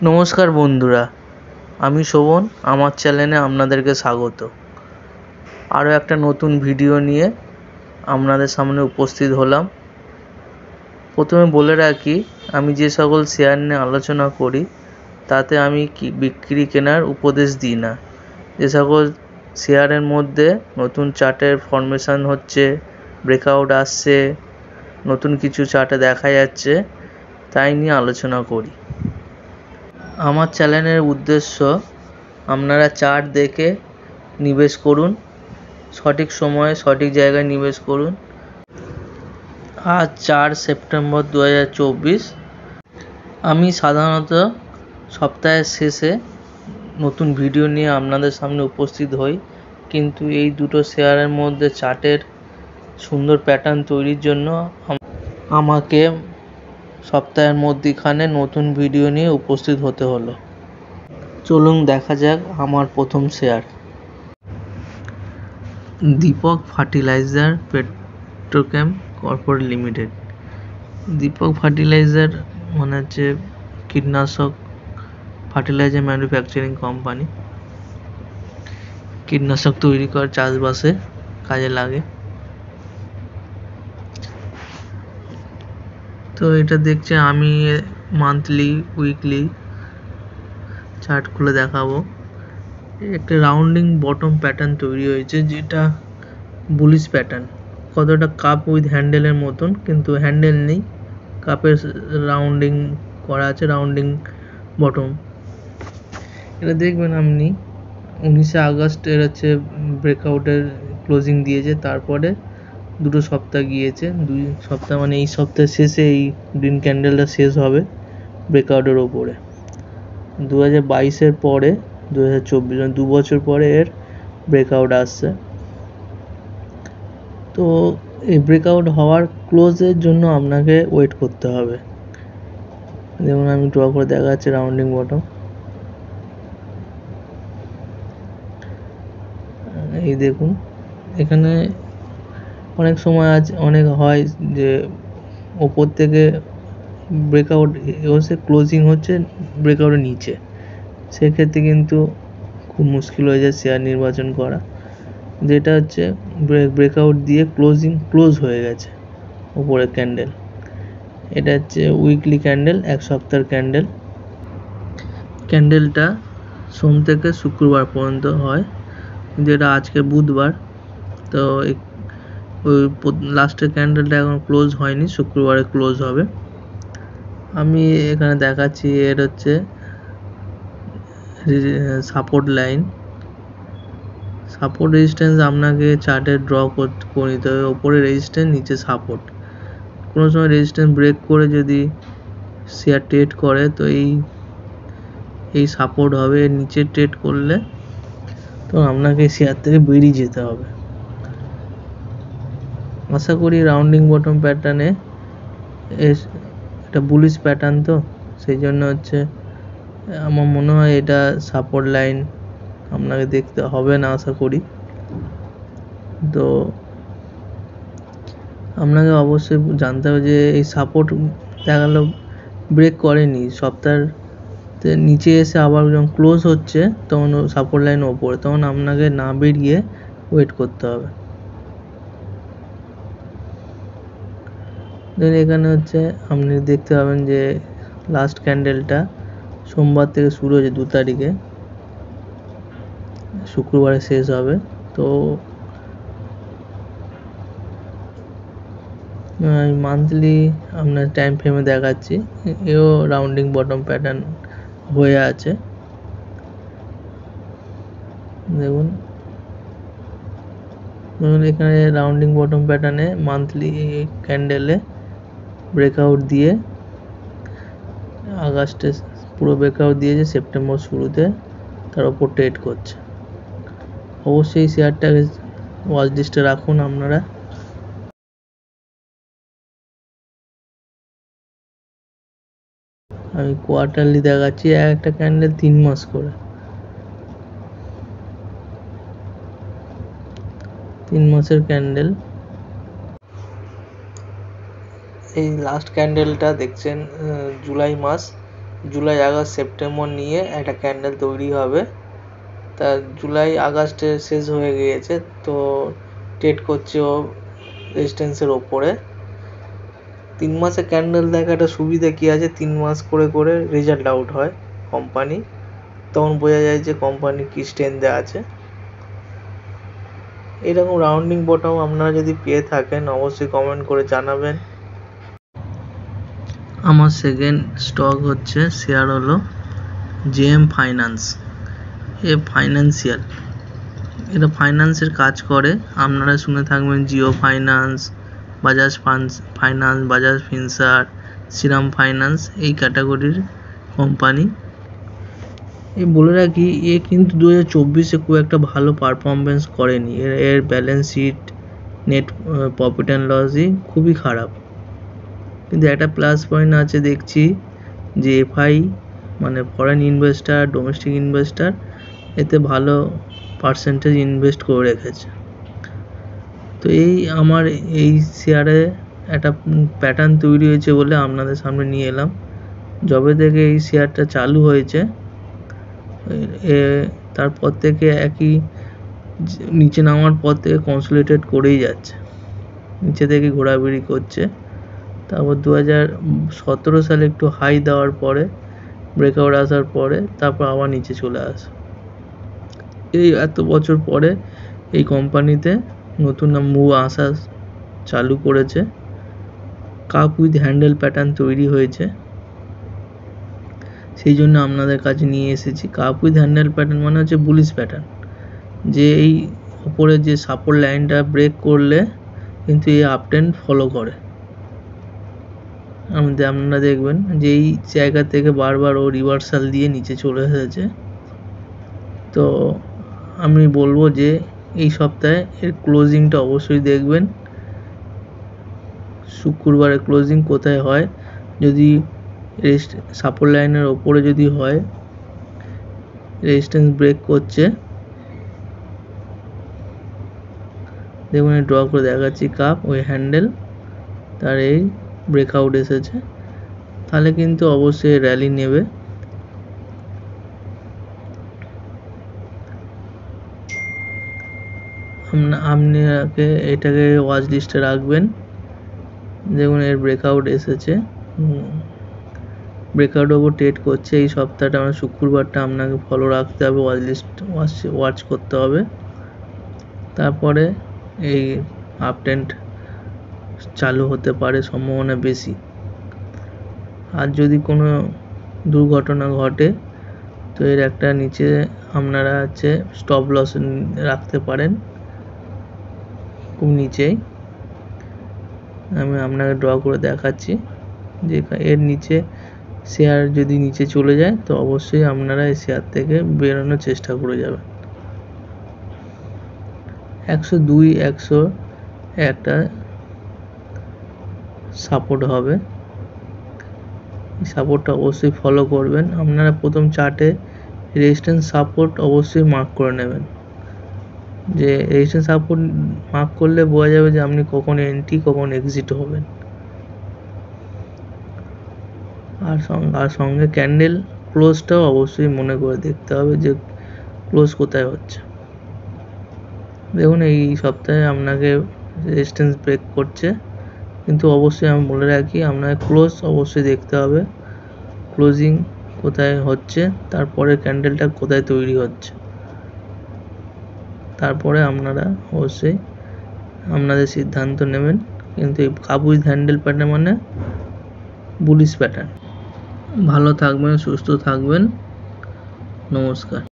নমস্কার বন্ধুরা, আমি শোভন। আমার চ্যানেলে আপনাদেরকে স্বাগত। আরও একটা নতুন ভিডিও নিয়ে আপনাদের সামনে উপস্থিত হলাম। প্রথমে বলে রাখি, আমি যে সকল শেয়ার নিয়ে আলোচনা করি তাতে আমি বিক্রি কেনার উপদেশ দিই না। যে সকল শেয়ারের মধ্যে নতুন চার্টের ফরমেশন হচ্ছে, ব্রেকআউট আসছে, নতুন কিছু চার্টে দেখা যাচ্ছে, তাই নিয়ে আলোচনা করি। আমার চ্যানেলের উদ্দেশ্য আপনারা চার্ট দেখে নিবেশ করুন, সঠিক সময়ে সঠিক জায়গায় নিবেশ করুন। আজ 4 সেপ্টেম্বর 2024। আমি সাধারণত সপ্তাহের শেষে নতুন ভিডিও নিয়ে আপনাদের সামনে উপস্থিত হই, কিন্তু এই দুটো শেয়ারের মধ্যে চার্টের সুন্দর প্যাটার্ন তৈরির জন্য আমাকে সপ্তাহের মধ্যখানে নতুন ভিডিও নিয়ে উপস্থিত হতে হলো। চলুন দেখা যাক আমার প্রথম share, Deepak fertilizer petrochem corporate limited. Deepak fertilizer মানে হচ্ছে কীটনাশক, ফার্টিলাইজার ম্যানুফ্যাকচারিং কোম্পানি। কীটনাশক তৈরি করে চাষবাসে কাজে লাগে। তো এটা দেখছে, আমি মান্থলি উইকলি চার্ট খুলে দেখাবো। একটা রাউন্ডিং বটম প্যাটার্ন তৈরি হয়েছে, যেটা বুলিশ প্যাটার্ন। কতটা কাপ উইথ হ্যান্ডেলের মতন, কিন্তু হ্যান্ডেল নেই, কাপের রাউন্ডিং করা আছে, রাউন্ডিং বটম। এটা দেখবেন আপনি 19শে আগস্ট এর হচ্ছে ব্রেকআউটের ক্লোজিং দিয়েছে, তারপরে 2 সপ্তাহ গিয়েছে। 2 সপ্তাহ মানে এই সপ্তাহের শেষে এই গ্রিন ক্যান্ডেলটা শেষ হবে ব্রেকআউটের ওপরে। 2022-এর পরে 2024, মানে 2 বছর পরে এর ব্রেকআউট আসছে। তো এই ব্রেকআউট হওয়ার ক্লোজের জন্য আপনাকে ওয়েট করতে হবে। যেমন আমি ড্র করে দেখাচ্ছি রাউন্ডিং বটম। এই দেখুন, এখানে অনেক সময় অনেক হয় যে ওপর থেকে ব্রেকআউট হচ্ছে, ক্লোজিং হচ্ছে ব্রেকআউটের নিচে, সেক্ষেত্রে কিন্তু খুব মুশকিল হয়ে যায় শেয়ার নির্বাচন করা। যেটা হচ্ছে ব্রেকআউট দিয়ে ক্লোজ হয়ে গেছে উপরের ক্যান্ডেল। এটা হচ্ছে উইকলি ক্যান্ডেল, 1 সপ্তাহের ক্যান্ডেল। ক্যান্ডেলটা সোম থেকে শুক্রবার পর্যন্ত হয়, যেটা আজকে বুধবার। তো ওই লাস্টের ক্যান্ডেলটা এখন ক্লোজ হয়নি, শুক্রবারে ক্লোজ হবে। আমি এখানে দেখাচ্ছি, এর হচ্ছে সাপোর্ট লাইন, সাপোর্ট রেজিস্ট্যান্স আপনাকে চার্টে ড্র করে নিতে হবে। ওপরে রেজিস্ট্যান্স, নিচে সাপোর্ট। কোনো সময় রেজিস্ট্যান্স ব্রেক করে যদি শেয়ার ট্রেড করে, তো এই সাপোর্ট হবে। এর নিচে ট্রেড করলে তো আপনাকে শেয়ার থেকে বেরিয়ে যেতে হবে। আশা করি রাউন্ডিং বটম প্যাটার্নে এটা বুলিশ প্যাটার্ন, তো সেই জন্য হচ্ছে আমার মনে হয় এটা সাপোর্ট লাইন আপনাকে দেখতে হবে না, আশা করি। তো আপনাকে অবশ্যই জানতে হবে যে এই সাপোর্ট দেখা গেল ব্রেক করেনি, সপ্তাহের নিচে এসে আবার যখন ক্লোজ হচ্ছে তখন সাপোর্ট লাইন ওপরে, তখন আপনাকে না বেরিয়ে ওয়েট করতে হবে। দেন এখানে হচ্ছে আপনি দেখতে পাবেন যে লাস্ট ক্যান্ডেলটা সোমবার থেকে শুরু হয়েছে, 2 তারিখে, শুক্রবারে শেষ হবে। তো মান্থলি আপনার টাইম ফ্রেমে দেখাচ্ছি, এও রাউন্ডিং বটম প্যাটার্ন হয়ে আছে। দেখুন এখানে রাউন্ডিং বটম প্যাটার্নে মান্থলি ক্যান্ডেলে ব্রেকআউট দিয়ে আগস্টে পুরো ব্রেকআউট দিয়েছে, সেপ্টেম্বর শুরুতে তার উপর ট্রেড করছে। অবশ্যই শেয়ারটাকে ওয়াচ লিস্টে রাখুন আপনারা। আমি কোয়ার্টারলি দেখাচ্ছি, একটা ক্যান্ডেল 3 মাস করে, 3 মাসের ক্যান্ডেল। এই লাস্ট ক্যান্ডেলটা দেখছেন জুলাই মাস, জুলাই আগস্ট সেপ্টেম্বর নিয়ে একটা ক্যান্ডেল তৈরি হবে। তা জুলাই আগস্টে শেষ হয়ে গিয়েছে, তো ট্রেড করছে ও রেজিস্ট্যান্সের ওপরে। 3 মাসে ক্যান্ডেল দেখাটা সুবিধা কি আছে, 3 মাস করে করে রেজাল্ট আউট হয় কোম্পানি, তখন বোঝা যায় যে কোম্পানি কি স্ট্রেন্থে আছে। এরকম রাউন্ডিং বটম আপনারা যদি পেয়ে থাকেন অবশ্যই কমেন্ট করে জানাবেন। আমার সেকেন্ড স্টক হচ্ছে শেয়ার হলো জেএম ফাইন্যান্স। এ ফাইন্যান্সিয়াল, এটা ফাইন্যান্সের কাজ করে। আপনারা শুনে থাকবেন Jio finance, Bajaj finance, Bajaj Finserv, Shriram finance, এই ক্যাটাগরির কোম্পানি। এই বলে রাখি, এ কিন্তু 2024-এ খুব একটা ভালো পারফরমেন্স করেনি। এর balance sheet, net profit and লসই খুবই খারাপ। কিন্তু একটা প্লাস পয়েন্ট আছে দেখছি যে এফআই মানে ফরেন ইনভেস্টার, ডোমেস্টিক ইনভেস্টার এতে ভালো পার্সেন্টেজ ইনভেস্ট করে রেখেছে। তো আমার এই শেয়ারে একটা প্যাটার্ন তৈরি হয়েছে বলে আপনাদের সামনে নিয়ে এলাম। যবে থেকে এই শেয়ারটা চালু হয়েছে তারপর থেকে একই নিচে নামার পর থেকে কনসলিডেট করেই যাচ্ছে, নিচে থেকে ঘোরাঘুরি করছে। তারপর 2017 সালে একটু হাই দেওয়ার পরে, ব্রেকআউট আসার পরে তারপর আবার নিচে চলে আসে। এই এত বছর পরে এই কোম্পানিতে নতুন মুভ আসা চালু করেছে। কাপ উইথ হ্যান্ডেল প্যাটার্ন তৈরি হয়েছে, সেই জন্য আপনাদের কাছে নিয়ে এসেছি। কাপ উইথ হ্যান্ডেল প্যাটার্ন মানে হচ্ছে বুলিশ প্যাটার্ন, যে এই উপরে যে সাপোর্ট লাইনটা ব্রেক করলে কিন্তু এই আপ ট্রেন্ড ফলো করে। আপনারা দেখবেন যে এই জায়গা থেকে বারবার ও রিভার্সাল দিয়ে নিচে চলে এসেছে। তো আমি বলবো যে এই সপ্তাহে এর ক্লোজিংটা অবশ্যই দেখবেন। শুক্রবারে ক্লোজিং কোথায় হয়, যদি সাপোর্ট লাইনের ওপরে যদি হয়, রেজিস্ট্যান্স ব্রেক করছে, দেখুন ড্র করে দেখাচ্ছি কাপ ওই হ্যান্ডেল, তার এই ব্রেকআউট এসেছে, তাহলে কিন্তু অবশ্যই র্যালি নেবে। আপনাকে এটাকে ওয়াচ লিস্টে রাখবেন। দেখুন এর ব্রেকআউট এসেছে, ব্রেকআউট ওপর ট্রেড করছে। এই সপ্তাহটা আমরা শুক্রবারটা আপনাকে ফলো রাখতে হবে, ওয়াচ করতে হবে। তারপরে এই আপ ট্রেন্ড চালু হতে পারে, সম্ভাবনা বেশি। আর যদি কোনো দুর্ঘটনা ঘটে তো এর একটা নিচে আপনারা স্টপ লস রাখতে পারেন, খুব নিচেই। আমি আপনাকে ড্র করে দেখাচ্ছি যে এর নিচে শেয়ার যদি নিচে চলে যায় তো অবশ্যই আপনারা এই শেয়ার থেকে বেরোনোর চেষ্টা করে যাবেন। 102, 100 একটা সাপোর্ট হবে, এই সাপোর্টটা অবশ্যই ফলো করবেন। আপনারা প্রথম চার্টে রেজিস্ট্যান্স সাপোর্ট অবশ্যই মার্ক করে নেবেন, যে রেজিস্ট্যান্স সাপোর্ট মার্ক করলে বোঝা যাবে যে আপনি কখন এন্ট্রি কখন এক্সিট হবেন। আর সঙ্গে ক্যান্ডেল ক্লোজটাও অবশ্যই মনে করে দেখতে হবে যে ক্লোজ কোথায় হচ্ছে। দেখুন এই সপ্তাহে আপনাকে রেজিস্ট্যান্স ব্রেক করছে, কিন্তু অবশ্যই আমি বলে রাখি আপনাকে ক্লোজ অবশ্যই দেখতে হবে, ক্লোজিং কোথায় হচ্ছে, তারপরে ক্যান্ডেলটা কোথায় তৈরি হচ্ছে, তারপরে আপনারা অবশ্যই আপনাদের সিদ্ধান্ত নেবেন। কিন্তু এই কাপ উইথ হ্যান্ডেল প্যাটার্ন মানে বুলিশ প্যাটার্ন। ভালো থাকবেন, সুস্থ থাকবেন, নমস্কার।